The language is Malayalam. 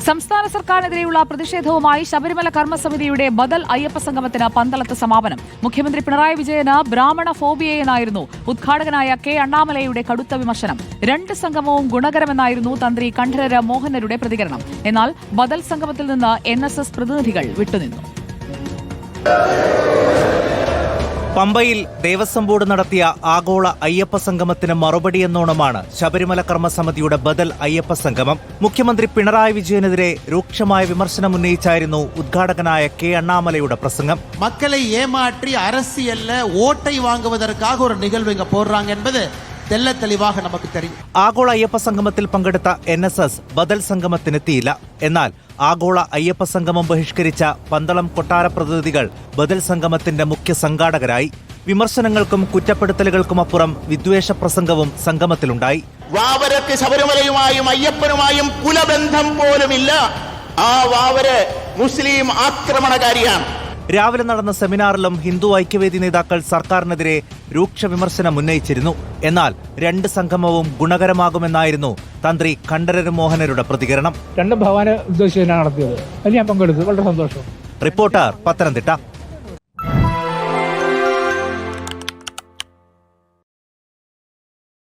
സംസ്ഥാന സർക്കാരിനെതിരെയുള്ള പ്രതിഷേധവുമായി ശബരിമല കർമ്മസമിതിയുടെ ബദൽ അയ്യപ്പ സംഗമത്തിന് പന്തളത്ത് സമാപനം. മുഖ്യമന്ത്രി പിണറായി വിജയന് ബ്രാഹ്മണ ഫോബിയയെന്നായിരുന്നു ഉദ്ഘാടകനായ കെ അണ്ണാമലയുടെ കടുത്ത വിമർശനം. രണ്ട് സംഗമവും ഗുണകരമെന്നായിരുന്നു തന്ത്രി കണ്ഠരര് മോഹനരുടെ പ്രതികരണം. എന്നാൽ ബദൽ സംഗമത്തിൽ നിന്ന് NSS പ്രതിനിധികൾ വിട്ടുനിന്നു. പമ്പയിൽ ദേവസ്വം ബോർഡ് നടത്തിയ ആഗോള അയ്യപ്പ സംഗമത്തിന് മറുപടിയെന്നോണമാണ് ശബരിമല കർമ്മസമിതിയുടെ ബദൽ അയ്യപ്പ സംഗമം. മുഖ്യമന്ത്രി പിണറായി വിജയനെതിരെ രൂക്ഷമായ വിമർശനമുന്നയിച്ചായിരുന്നു ഉദ്ഘാടകനായ കെ അണ്ണാമലയുടെ പ്രസംഗം. മക്കളെ ഏമാറ്റി அரசியல்ல ஓட்டை வாங்குவதற்காக ஒரு நிகழ்வு இங்க போடுறாங்க என்பது தெல்ல தெளிவாக நமக்கு தெரியும். ആഗോള അയ്യപ്പ സംഗമത്തിൽ പങ്കെടുത്ത NSS ബദൽ സംഗമത്തിനെത്തിയില്ല. എന്നാൽ ആഗോള അയ്യപ്പ സംഗമം ബഹിഷ്കരിച്ച പന്തളം കൊട്ടാര പ്രതിനിധികൾ ബദൽ സംഗമത്തിന്റെ മുഖ്യ സംഘാടകരായി. വിമർശനങ്ങൾക്കും കുറ്റപ്പെടുത്തലുകൾക്കുമപ്പുറം വിദ്വേഷ പ്രസംഗവും സംഗമത്തിലുണ്ടായി. വാവരക്ക് ശബരിമലയുമായും അയ്യപ്പനുമായും കുലബന്ധം പോലുമില്ല. ആ വാവര് മുസ്ലിം ആക്രമണകാരിയാണ്. രാവിലെ നടന്ന സെമിനാറിലും ഹിന്ദു ഐക്യവേദി നേതാക്കൾ സർക്കാരിനെതിരെ രൂക്ഷ വിമർശനം ഉന്നയിച്ചിരുന്നു. എന്നാൽ രണ്ട് സംഗമവും ഗുണകരമാകുമെന്നായിരുന്നു തന്ത്രി കണ്ഠരര് മോഹനരുടെ പ്രതികരണം. രണ്ട് ഭഗവാനെ ഉദ്ദേശിച്ചാണ് നടത്തിയത്. അതിൽ ഞാൻ പങ്കെടുത്തു. വളരെ സന്തോഷം. റിപ്പോർട്ടർ, പത്തനംതിട്ട.